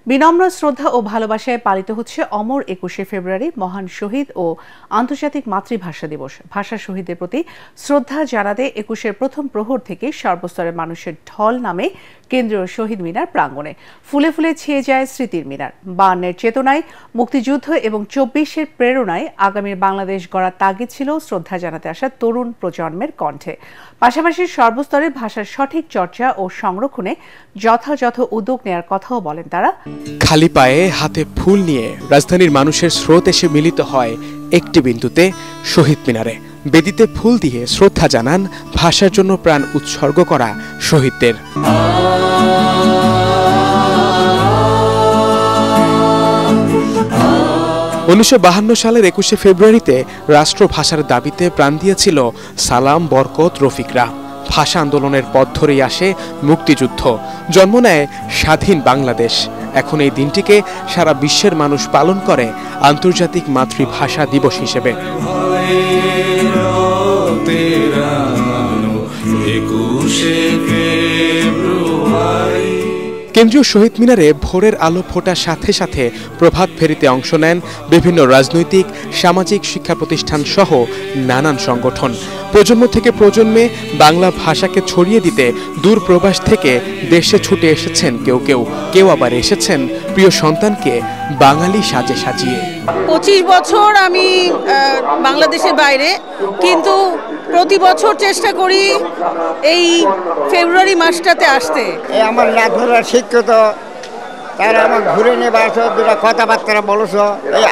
বিনম্র শ্রদ্ধা ও ভালোবাসায় পালিত হচ্ছে অমর ২১শে ফেব্রুয়ারি মহান শহীদ ও আন্তর্জাতিক মাতৃভাষা দিবস। ভাষা শহীদদের প্রতি শ্রদ্ধা জানাতে ২১-এর প্রথম প্রহর থেকে সর্বস্তরের মানুষের ঢল নামে কেন্দ্রীয় শহীদ মিনার প্রাঙ্গণে। ফুলে ফুলে ছেয়ে যায় স্মৃতির মিনার। ৫২-এর চেতনায়, মুক্তিযুদ্ধ এবং ২৪-এর প্রেরণায় আগামীর বাংলাদেশ গড়ার তাগিদ ছিল শ্রদ্ধা জানাতে আসা তরুণ প্রজন্মের কণ্ঠে। পাশাপাশি সর্বস্তরে ভাষার সঠিক চর্চা ও সংরক্ষণে যথাযথ উদ্যোগ নেওয়ার কথাও বলেন তারা। খালি পায়ে হাতে ফুল নিয়ে রাজধানীর মানুষের স্রোত এসে মিলিত হয় একটি বিন্দুতে, শহীদ মিনারে। বেদিতে ফুল দিয়ে শ্রদ্ধা জানান ভাষার জন্য প্রাণ উৎসর্গ করা শহীদদের। ১৯৫২ সালের ২১শে ফেব্রুয়ারিতে রাষ্ট্রভাষার দাবিতে প্রাণ দিয়েছিল সালাম, বরকত, রফিকরা। ভাষা আন্দোলনের পথ ধরেই আসে মুক্তিযুদ্ধ, জন্ম নেয় স্বাধীন বাংলাদেশ। এখন এই দিনটিকে সারা বিশ্বের মানুষ পালন করে আন্তর্জাতিক মাতৃভাষা দিবস হিসেবে। কেন্দ্রীয় শহীদ মিনারে ভোরের আলো ফোটার সাথে সাথে প্রভাত ফেরিতে অংশ নেন বিভিন্ন রাজনৈতিক, সামাজিক, শিক্ষা প্রতিষ্ঠান সহ নানান সংগঠন। প্রজন্ম থেকে প্রজন্মে বাংলা ভাষাকে ছড়িয়ে দিতে দূর প্রবাস থেকে দেশে ছুটে এসেছেন কেউ আবার এসেছেন প্রিয় সন্তানকে বাঙালি সাজে সাজিয়ে। ২৫ বছর আমি বাংলাদেশের বাইরে, কিন্তু প্রতি বছর চেষ্টা করি এই ফেব্রুয়ারি মাসটাতে আসতে। আমার নাথুরা শিক্ষিত, তারা আমার ঘুরে নেবা দুটা কথাবার্তা বলছ,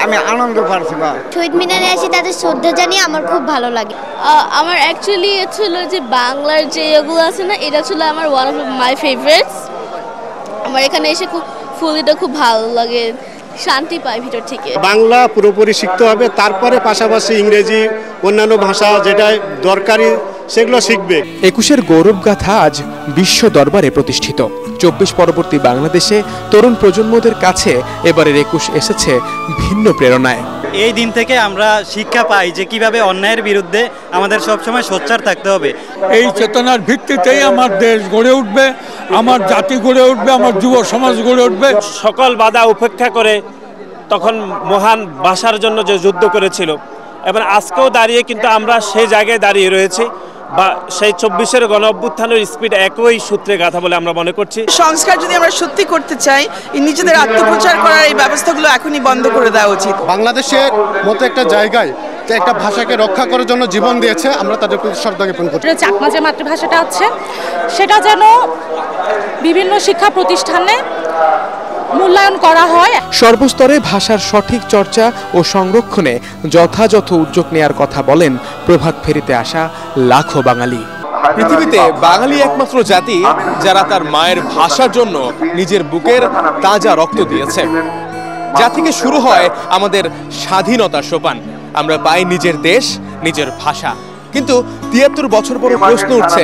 আমি আনন্দ পাচ্ছি। শহীদ মিনারে আসি, তাদের শ্রদ্ধা জানিয়ে আমার খুব ভালো লাগে। আমার অ্যাকচুয়ালি ছিল যে বাংলার যে এগুলো আছে না, এটা ছিল আমার ওয়ান অফ মাই ফেভারিটস। আমার এখানে এসে ফুলটা খুব ভালো লাগে, শান্তি পাই ভিতর থেকে। বাংলা পুরোপুরি শিখতে হবে, তারপরে পাশাপাশি ইংরেজি, অন্যান্য ভাষা যেটা দরকারি সেগুলো শিখবে। ২১-এর গৌরবগাথা আজ বিশ্ব দরবারে প্রতিষ্ঠিত। ২৪ পরবর্তী বাংলাদেশে তরুণ প্রজন্মদের কাছে এবারের ২১ এসেছে ভিন্ন প্রেরণায়। এই দিন থেকে আমরা শিক্ষা পাই যে কিভাবে অন্যায়ের বিরুদ্ধে আমাদের সবসময় সোচ্চার থাকতে হবে। এই চেতনার ভিত্তিতেই আমার দেশ গড়ে উঠবে, আমার জাতি গড়ে উঠবে, আমার যুব সমাজ গড়ে উঠবে। সকল বাধা উপেক্ষা করে তখন মহান ভাষার জন্য যে যুদ্ধ করেছিল, এবং আজকেও দাঁড়িয়ে কিন্তু আমরা সেই জায়গায় দাঁড়িয়ে রয়েছি, বা সেই ২৪-এর গণ অভ্যুত্থানের স্পিড একই সূত্রে গাথা বলে আমরা মনে করছি। সংস্কার যদি আমরা সত্যি করতে চাই, নিজেদের আত্মপ্রচার করার এই ব্যবস্থাগুলো এখনই বন্ধ করে দেওয়া উচিত। বাংলাদেশের মতো একটা জায়গায় যে একটা ভাষাকে রক্ষা করার জন্য জীবন দিয়েছে, আমরা তাদের প্রতি শ্রদ্ধা জ্ঞাপন করছি। চাকমা যে মাতৃভাষাটা আছে, সেটা যেন বিভিন্ন শিক্ষা প্রতিষ্ঠানে মূল্যায়ন করা হয়। সর্বস্তরে ভাষার সঠিক চর্চা ও সংরক্ষণে যথাযথ উদ্যোগ নেয়ার কথা বলেন প্রভাত ফেরিতে আসা লাখো বাঙালি। পৃথিবীতে বাঙালি একমাত্র জাতি যারা তার মায়ের ভাষার জন্য নিজের বুকের তাজা রক্ত দিয়েছে, যা থেকে শুরু হয় আমাদের স্বাধীনতার সোপান। আমরা পাই নিজের দেশ, নিজের ভাষা। কিন্তু ৭৩ বছর পরে প্রশ্ন উঠছে,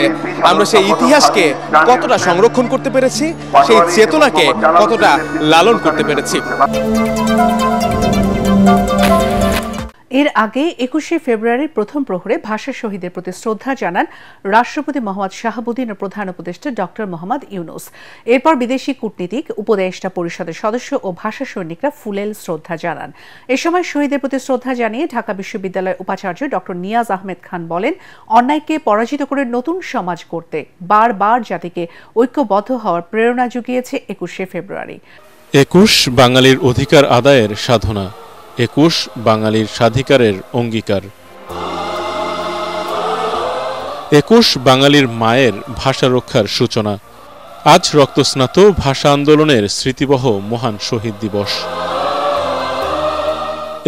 আমরা সেই ইতিহাসকে কতটা সংরক্ষণ করতে পেরেছি, সেই চেতনাকে কতটা লালন করতে পেরেছি। এর আগে ২১শে ফেব্রুয়ারির প্রথম প্রহরে ভাষা শহীদের প্রতি শ্রদ্ধা জানান রাষ্ট্রপতি মোহাম্মদ শাহাবুদ্দিন ও প্রধান উপদেষ্টা ডক্টর মোহাম্মদ ইউনুস। এরপর বিদেশি কূটনীতিক, উপদেষ্টা পরিষদের সদস্য ও ভাষা সৈনিকরা ফুলেল শ্রদ্ধা জানান। এ সময় শহীদের প্রতি শ্রদ্ধা জানিয়ে ঢাকা বিশ্ববিদ্যালয়ের উপাচার্য ডক্টর নিয়াজ আহমেদ খান বলেন, অন্যায়কে পরাজিত করে নতুন সমাজ করতে বারবার জাতিকে ঐক্যবদ্ধ হওয়ার প্রেরণা জুগিয়েছে ২১শে ফেব্রুয়ারি। ২১ বাঙালির অধিকার আদায়ের সাধনা, ২১ বাঙালির স্বাধিকারের অঙ্গীকার। ২১ বাঙালির মায়ের ভাষা রক্ষার সূচনা। আজ রক্তস্নাত ভাষা আন্দোলনের স্মৃতিবহ মহান শহীদ দিবস।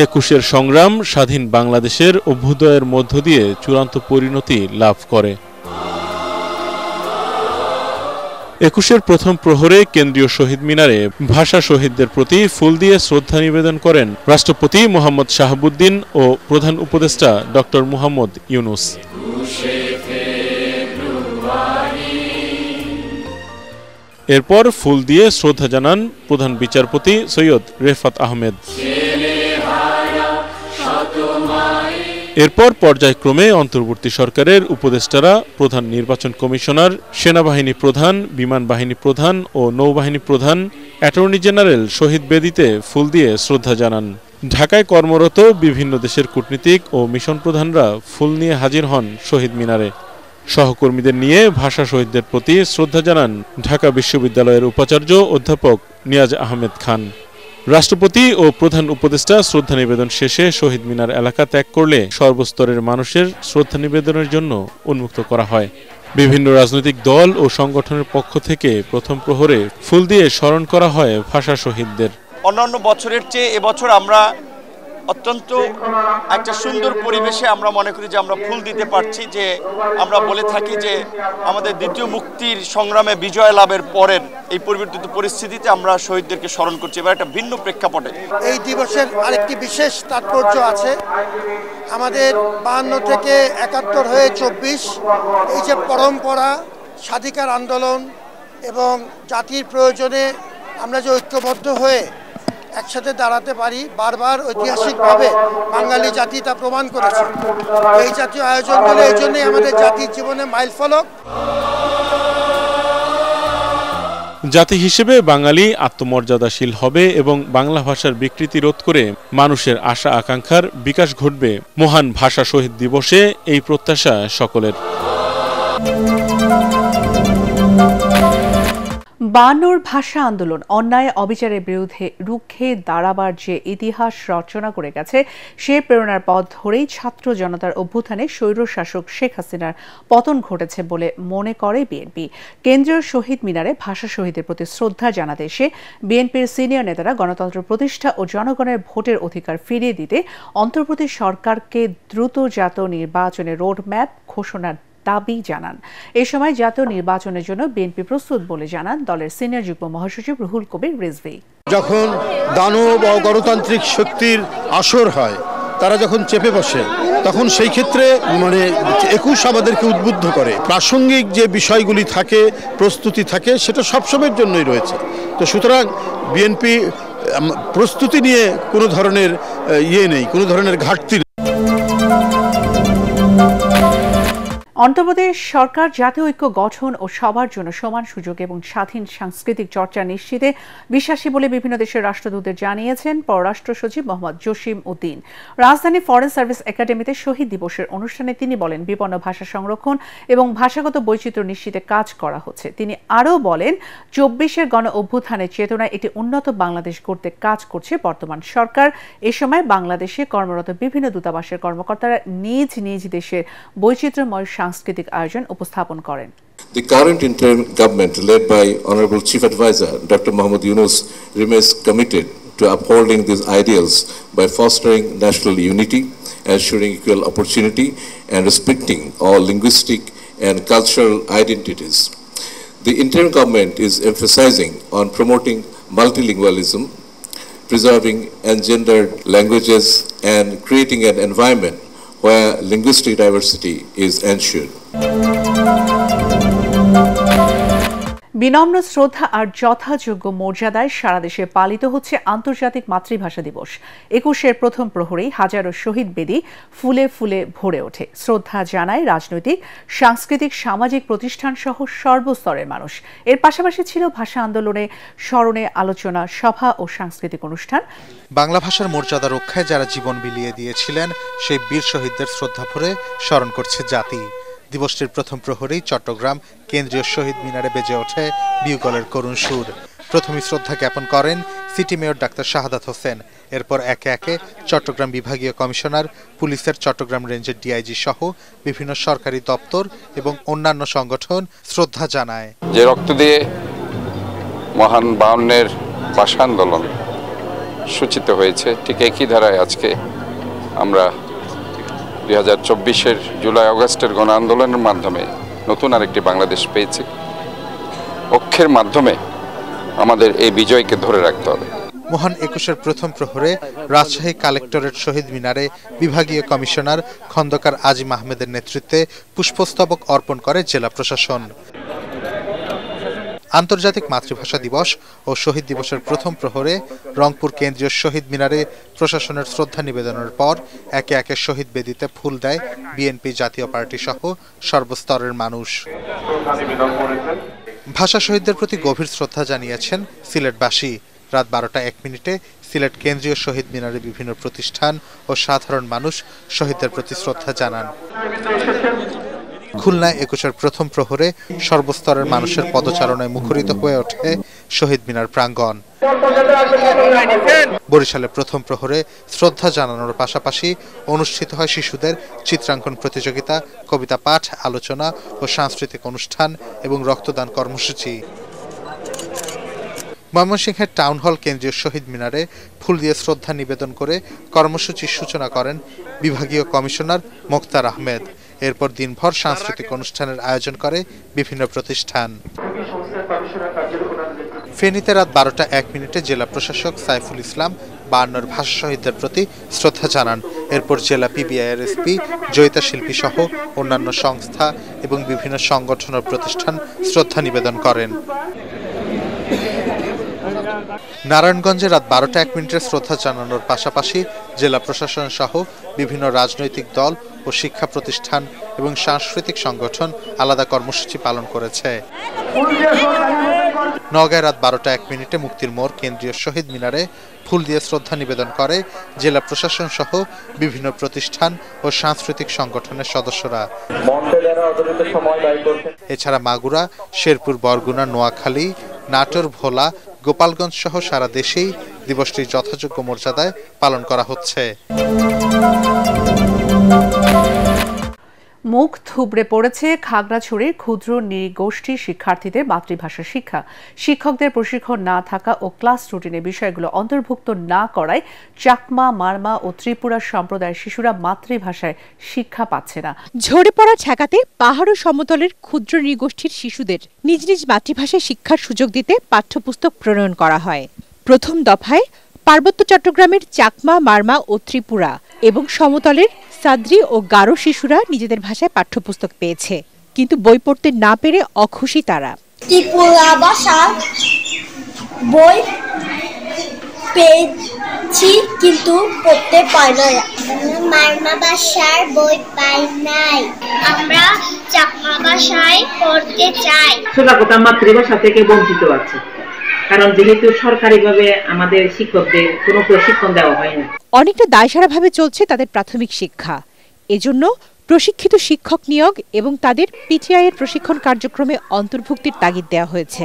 ২১-এর সংগ্রাম স্বাধীন বাংলাদেশের অভ্যুদয়ের মধ্য দিয়ে চূড়ান্ত পরিণতি লাভ করে। ২১-এর প্রথম প্রহরে কেন্দ্রীয় শহীদ মিনারে ভাষা শহীদদের প্রতি ফুল দিয়ে শ্রদ্ধা নিবেদন করেন রাষ্ট্রপতি মোহাম্মদ শাহাবুদ্দিন ও প্রধান উপদেষ্টা ডক্টর মোহাম্মদ ইউনুস। এরপর ফুল দিয়ে শ্রদ্ধা জানান প্রধান বিচারপতি সৈয়দ রেফাত আহমেদ। এরপর পর্যায়ক্রমে অন্তর্বর্তী সরকারের উপদেষ্টারা প্রধান নির্বাচন কমিশনার, সেনাবাহিনী প্রধান, বিমান বাহিনী প্রধান ও নৌবাহিনী প্রধান, অ্যাটর্নি জেনারেল শহীদ বেদিতে ফুল দিয়ে শ্রদ্ধা জানান। ঢাকায় কর্মরত বিভিন্ন দেশের কূটনীতিক ও মিশন প্রধানরা ফুল নিয়ে হাজির হন শহীদ মিনারে। সহকর্মীদের নিয়ে ভাষা শহীদদের প্রতি শ্রদ্ধা জানান ঢাকা বিশ্ববিদ্যালয়ের উপাচার্য অধ্যাপক নিয়াজ আহমেদ খান। রাষ্ট্রপতি ও প্রধান উপদেষ্টা শ্রদ্ধা নিবেদন শেষে শহীদ মিনার এলাকা ত্যাগ করলে সর্বস্তরের মানুষের শ্রদ্ধা নিবেদনের জন্য উন্মুক্ত করা হয়। বিভিন্ন রাজনৈতিক দল ও সংগঠনের পক্ষ থেকে প্রথম প্রহরে ফুল দিয়ে স্মরণ করা হয় ভাষা শহীদদের। অন্যান্য বছরের চেয়ে এবছর আমরা অত্যন্ত একটা সুন্দর পরিবেশে আমরা মনে করি যে আমরা ফুল দিতে পারছি, যে আমরা বলে থাকি যে আমাদের দ্বিতীয় মুক্তির সংগ্রামে বিজয় লাভের পরের এই পরিবর্তিত পরিস্থিতিতে আমরা শহীদদেরকে স্মরণ করছি। এবার একটা ভিন্ন প্রেক্ষাপটে এই দিবসের আরেকটি বিশেষ তাৎপর্য আছে। আমাদের 52 থেকে 71 হয়ে 24 এই যে পরম্পরা, স্বাধিকার আন্দোলন এবং জাতির প্রয়োজনে আমরা যে ঐক্যবদ্ধ হয়ে একসাথে দাঁড়াতে পারি, বারবার ঐতিহাসিকভাবে বাঙালি জাতি তা প্রমাণ করেছে। এই জাতীয় আয়োজনগুলো এই জন্যই আমাদের জাতির জীবনে মাইলফলক। জাতি হিসেবে বাঙালি আত্মমর্যাদাশীল হবে এবং বাংলা ভাষার বিকৃতি রোধ করে মানুষের আশা আকাঙ্ক্ষার বিকাশ ঘটবে। মহান ভাষা শহীদ দিবসে এই প্রত্যাশা সকলের। বায়ান্নর ভাষা আন্দোলন অন্যায় অবিচারের বিরুদ্ধে রুখে দাঁড়াবার যে ইতিহাস রচনা করে গেছে, সে প্রেরণার পথ ধরেই ছাত্র জনতার অভ্যুত্থানে স্বৈরশাসক শেখ হাসিনার পতন ঘটেছে বলে মনে করে বিএনপি। কেন্দ্রীয় শহীদ মিনারে ভাষা শহীদের প্রতি শ্রদ্ধা জানাতে এসে বিএনপির সিনিয়র নেতারা গণতন্ত্র প্রতিষ্ঠা ও জনগণের ভোটের অধিকার ফিরিয়ে দিতে অন্তর্বর্তী সরকারকে দ্রুতজাত নির্বাচনের রোডম্যাপ ঘোষণার দাবি জানান। এ সময় জাতীয় নির্বাচনের জন্য বিএনপি প্রস্তুত বলে জানান দলের সিনিয়র যুগ্ম মহাসচিব রুহুল কবির রিজভী। যখন দানব ও গণতান্ত্রিক শক্তির আসর হয়, তারা যখন চেপে বসে, তখন সেই ক্ষেত্রে 21 আমাদেরকে উদ্বুদ্ধ করে। প্রাসঙ্গিক যে বিষয়গুলি থাকে, প্রস্তুতি থাকে, সেটা সবসময়ের জন্যই রয়েছে। তো সুতরাং বিএনপি প্রস্তুতি নিয়ে কোনো ধরনের নেই, কোনো ধরনের ঘাটতি। অন্তর্বর্তী সরকার জাতীয় ঐক্য গঠন ও সবার জন্য সমান সুযোগ এবং স্বাধীন সাংস্কৃতিক চর্চা নিশ্চিতে বিশ্বাসী বলে বিভিন্ন দেশের রাষ্ট্রদূতদের জানিয়েছেন পররাষ্ট্র সচিব মোহাম্মদ জসিম উদ্দিন। রাজধানী ফরেন সার্ভিস একাডেমিতে শহীদ দিবসের অনুষ্ঠানে তিনি বলেন, বিপন্ন ভাষা সংরক্ষণ এবং ভাষাগত বৈচিত্র্য নিশ্চিতে কাজ করা হচ্ছে। তিনি আরও বলেন, 24-এর গণ অভ্যুত্থানের চেতনায় একটি উন্নত বাংলাদেশ গড়তে কাজ করছে বর্তমান সরকার। এ সময় বাংলাদেশে কর্মরত বিভিন্ন দূতাবাসের কর্মকর্তারা নিজ নিজ দেশের বৈচিত্র্যময় সাংস্কৃতিক আয়োজন উপস্থাপন করেন। The current interim government led by Honorable Chief Advisor Dr. Muhammad Yunus remains committed to upholding these ideals by fostering national unity, ensuring equal opportunity and respecting all linguistic and cultural identities. The interim government is emphasizing on promoting multilingualism, preserving engendered languages and creating an environment where linguistic diversity is ensured. বিনম্র শ্রদ্ধা আর যথাযোগ্য মর্যাদায় সারা দেশে পালিত হচ্ছে আন্তর্জাতিক মাতৃভাষা দিবস। 21-এর প্রথম প্রহরেই হাজারো শহীদ বেদি ফুলে ফুলে ভরে ওঠে। শ্রদ্ধা জানায় রাজনৈতিক, সাংস্কৃতিক, সামাজিক প্রতিষ্ঠান সহ সর্বস্তরের মানুষ। এর পাশাপাশি ছিল ভাষা আন্দোলনে স্মরণে আলোচনা সভা ও সাংস্কৃতিক অনুষ্ঠান। বাংলা ভাষার মর্যাদা রক্ষায় যারা জীবন বিলিয়ে দিয়েছিলেন, সেই বীর শহীদদের শ্রদ্ধা ভরে স্মরণ করছে জাতি। দিবসটির প্রথম প্রহরেই চট্টগ্রাম কেন্দ্রীয় শহীদ মিনারে বেজে ওঠে বিউগলের করুণ সুর। প্রথমে শ্রদ্ধা জ্ঞাপন করেন city mayor doctor Shahadat Hossain. এরপর একে একে চট্টগ্রাম বিভাগীয় কমিশনার, পুলিশের চট্টগ্রাম রেঞ্জের ডিআইজি সহ বিভিন্ন সরকারি দপ্তর এবং অন্যান্য সংগঠন শ্রদ্ধা জানায়। যে রক্ত দিয়ে মহান 52-এর ভাষা আন্দোলন সূচিত হয়েছে, ঠিক একই ধারায় আজকে আমরা 2024-এর জুলাই আগস্টের গণ আন্দোলনের মাধ্যমে নতুন আরেকটি বাংলাদেশ পেয়েছি। ঐক্যের মাধ্যমে আমাদের এই বিজয়কে ধরে রাখতে হবে। মহান 21-এর প্রথম প্রহরে রাজশাহী কালেক্টরেট শহীদ মিনারে বিভাগীয় কমিশনার খন্দকার আজিম আহমেদের নেতৃত্বে পুষ্পস্তবক অর্পণ করে জেলা প্রশাসন। আন্তর্জাতিক মাতৃভাষা দিবস ও শহীদ দিবসের প্রথম প্রহরে রংপুর কেন্দ্রীয় শহীদ মিনারে প্রশাসনের শ্রদ্ধা নিবেদনের পর একে একে শহীদ বেদিতে ফুল দেয় বিএনপি জাতীয় পার্টি সহ সর্বস্তরের মানুষ। ভাষা শহীদদের প্রতি গভীর শ্রদ্ধা জানিয়েছেন সিলেটবাসী। রাত 12:01 সিলেট কেন্দ্রীয় শহীদ মিনারে বিভিন্ন প্রতিষ্ঠান ও সাধারণ মানুষ শহীদদের প্রতি শ্রদ্ধা জানান। খুলনায় 21-এর প্রথম প্রহরে সর্বস্তরের মানুষের পদচারণায় মুখরিত হয়ে ওঠে শহীদ মিনার প্রাঙ্গণ। বরিশালে প্রথম প্রহরে শ্রদ্ধা জানানোর পাশাপাশি অনুষ্ঠিত হয় শিশুদের চিত্রাঙ্কন প্রতিযোগিতা, কবিতা পাঠ, আলোচনা ও সাংস্কৃতিক অনুষ্ঠান এবং রক্তদান কর্মসূচি। ময়মনসিংহের টাউন হল কেন্দ্রীয় শহীদ মিনারে ফুল দিয়ে শ্রদ্ধা নিবেদন করে কর্মসূচির সূচনা করেন বিভাগীয় কমিশনার মোক্তার আহমেদ। এরপর দিনভর সাংস্কৃতিক অনুষ্ঠানের আয়োজন করে বিভিন্ন প্রতিষ্ঠান। ফেনীতে রাত 12:01 জেলা প্রশাসক সাইফুল ইসলাম 52 ভাষা শহীদদের প্রতি শ্রদ্ধা জানান। এরপর জেলা পিবিআইয়ের এসপি, জয়িতা শিল্পী সহ অন্যান্য সংস্থা এবং বিভিন্ন সংগঠন ও প্রতিষ্ঠান শ্রদ্ধা নিবেদন করেন। নারায়ণগঞ্জে রাত 12:01 শ্রদ্ধা জানানোর পাশাপাশি জেলা প্রশাসন সহ বিভিন্ন রাজনৈতিক দল ও শিক্ষা প্রতিষ্ঠান এবং সাংস্কৃতিক সংগঠন আলাদা কর্মসূচি পালন করেছে। নওগাঁয় রাত 12:01 মুক্তির মোড় কেন্দ্রীয় শহীদ মিনারে ফুল দিয়ে শ্রদ্ধা নিবেদন করে জেলা প্রশাসন সহ বিভিন্ন প্রতিষ্ঠান ও সাংস্কৃতিক সংগঠনের সদস্যরা। এছাড়া মাগুরা, শেরপুর, বরগুনা, নোয়াখালী, নাটোর, ভোলা, গোপালগঞ্জ সহ সারা দেশেই দিবসটি যথাযোগ্য মর্যাদায় পালন করা হচ্ছে। মুখ থুবড়ে পড়েছে খাগড়াছড়ির ক্ষুদ্র নৃগোষ্ঠীর শিক্ষার্থীদের মাতৃভাষা শিক্ষা। শিক্ষকদের প্রশিক্ষণ না থাকা ও ক্লাস রুটিনে বিষয়গুলো অন্তর্ভুক্ত না করায় চাকমা, মারমা ও ত্রিপুরা সম্প্রদায়ের শিশুরা মাতৃভাষায় শিক্ষা পাচ্ছে না। ঝরে পড়া ঠেকাতে পাহাড় ও সমতলের ক্ষুদ্র নৃগোষ্ঠীর শিশুদের নিজ নিজ মাতৃভাষায় শিক্ষার সুযোগ দিতে পাঠ্যপুস্তক প্রণয়ন করা হয়। প্রথম দফায় পার্বত্য চট্টগ্রামের চাকমা, মারমা ও ত্রিপুরা এবং সমতলের সাদ্রি ও গারো শিশুরা নিজেদের ভাষায় পাঠ্যপুস্তক পেয়েছে, কিন্তু বই পড়তে না পেরে অখুশি তারা। ত্রিপুরা ভাষার বই পেয়েছি কিন্তু পড়তে পাই না। মারমা ভাষার বই পাই নাই। আমরা চাকমা ভাষায় পড়তে চাই। শোনাকোটা মাতৃভাষা থেকে বঞ্চিত আছে, কারণ যেহেতু সরকারিভাবে আমাদের শিক্ষকদের কোনো প্রশিক্ষণ দেওয়া হয় না। অনেকটা দায়সারাভাবে চলছে তাদের প্রাথমিক শিক্ষা। এজন্য প্রশিক্ষিত শিক্ষক নিয়োগ এবং তাদের পিটিআই এর প্রশিক্ষণ কার্যক্রমে অন্তর্ভুক্তির তাগিদ দেওয়া হয়েছে।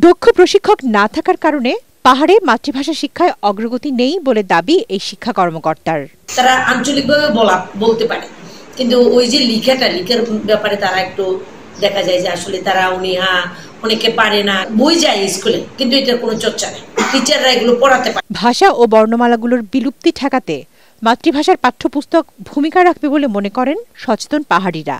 দক্ষ প্রশিক্ষক না থাকার কারণে পাহাড়ে মাতৃভাষা শিক্ষায় অগ্রগতি নেই বলে দাবি এই শিক্ষা কর্মকর্তার। তারা আঞ্চলিকভাবে বলতে পারে, কিন্তু ওই যে লিখার ব্যাপারে তারা একটু দেখা যায় যে আসলে তারা অনেকে পারে না। বই যায় স্কুলে, কিন্তু এটার কোনো চর্চা নেই। টিচাররা এগুলো পড়াতে পারে। ভাষা ও বর্ণমালাগুলোর বিলুপ্তি ঠেকাতে মাতৃভাষার পাঠ্যপুস্তক ভূমিকা রাখবে বলে মনে করেন সচেতন পাহাড়িরা।